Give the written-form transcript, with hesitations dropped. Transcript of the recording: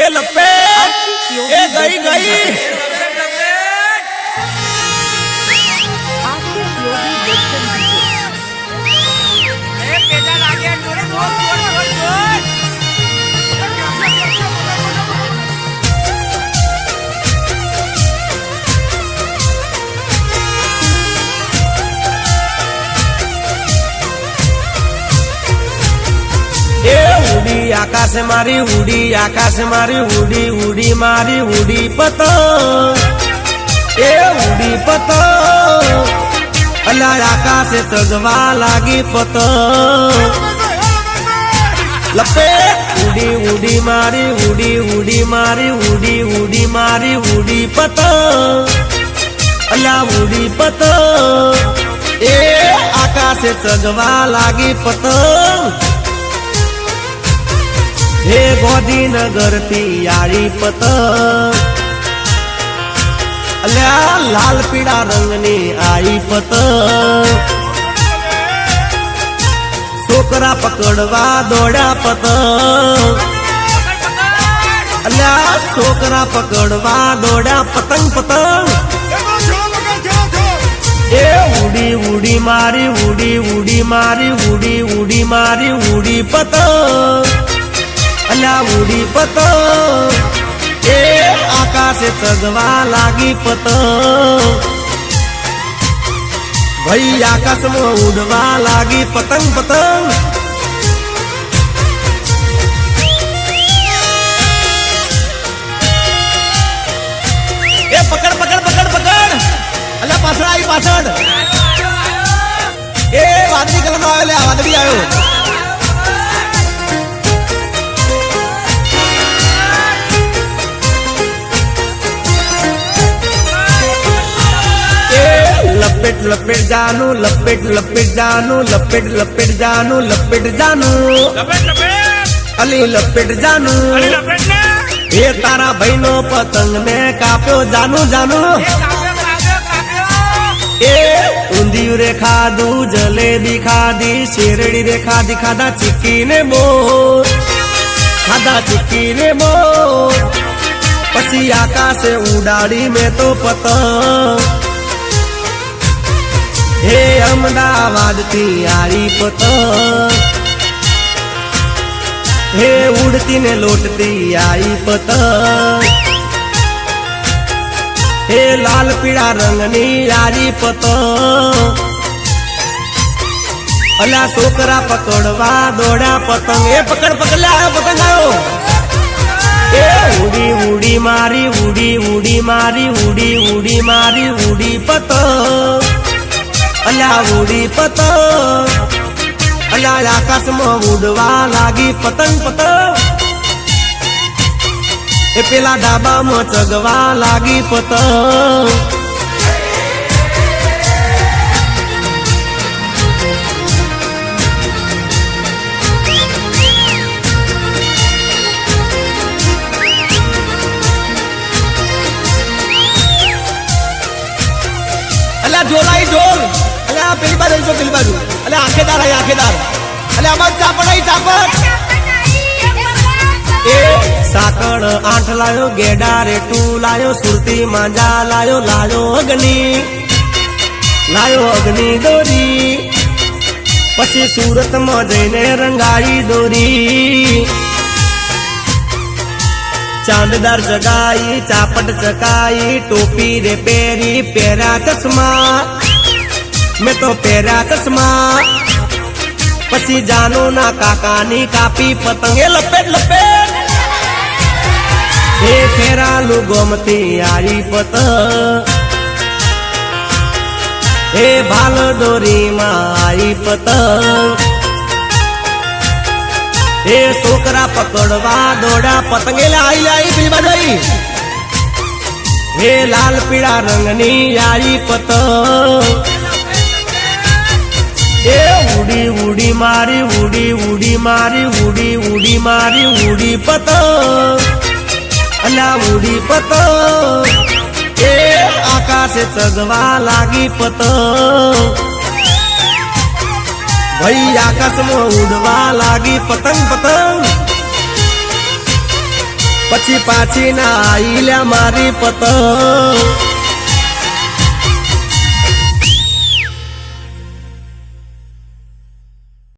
એ લપે એ ગઈ ગઈ आकाश मारी उड़ी उड़ी मारी उड़ी पतंग ए उड़ी पतंग अल्लाह आकाश चगवा लागी पतंग लपे उड़ी उड़ी मारी उड़ी मारी उड़ी मारी उड़ी पतंग अल्लाह उड़ी पतंग ए आकाश चगवा लागी पतंग हे गोदीनगर थी यारी पतंग अल्लाह लाल पीड़ा रंगनी आई पतंग छोकरा पकड़वा दौड़ा पतंग अल्लाह छोकरा पकड़वा दौड़ा पतंग पतंग ए उड़ी उड़ी मारी उड़ी मारी उड़ी मारी उड़ी पतंग अल्लाह उड़ी पतंग ए आकाश चगवा लागी पतंग भाई आकाश में उड़वा लागी पतंग पतंग ए पकड़ पकड़ पकड़ पकड़ अल्लाह पाछड़ आई पाछड़ ए वादળી कलर नो आयो ले वादળી आयो लपेट लपेट जानू लपेट लपेट जानू लपेट लपेट जानू लपेट जानू अली लपेट जानू ये तारा बहनो पतंग ने काप्यो जानू जानू ए ऊंधियू रे खादू जलेबी खादी शेरड़ी रे खादी खादा चिक्की ने मोर खादा चिक्की ने मोर पसी आकाश उड़ाड़ी में तो पतंग हे अहमदाबाद थी यारी पतंग हे उड़ती ने लौटती आई पतंग हे लाल पीड़ा रंगनी यारी पतंग अल्लाह छोकरा पकड़वा दौड़ा पतंग ए पकड़ पकड़ ले आयो पतंग आयो ए उड़ी उड़ी मारी उड़ी मारी उड़ी मारी उड़ी पतंग अल्लाह उड़ी पतंग अल्लाह आकाश में उड़वा लागी पतंग पतंग ए पेला डाबा में चगवा लागी पतंग अल्लाह जोलाई जोल अल्लाह पेली बाजू जो पेली बाजू अल्लाह आखेदार है आखेदार अल्लाह हमार चापड़ है चापड़ ए साकड़ आठ लायो गेडा रे टू लायो सुरती मांजा लायो लायो अग्नि दोरी पछी सूरत में जईने रंगाई दोरी चांददार जगाई चापट चकाई टोपी रे पेरी पेरा चश्मा मैं तो पेरा चश्मा पसी जानो ना काकानी कापी पतंगे लपेट लपेट हे फेरा लू गोमती आई पतंग हे भाल डोरी मा आई पतंग हे छोकरा पकड़वा दौड़ा पतंगे लाई बिल बजाई हे लाल पीड़ा रंगनी आई पतंग ए उड़ी उड़ी मारी उड़ी मारी उड़ी मारी उड़ी पतंग अल्लाह उड़ी पतंग ए आकाश चगवा लागी पतंग भाई आकाश में उड़वा लागी पतंग पतंग પછી પાછી ના આઈ લ્યા મારી પતંગ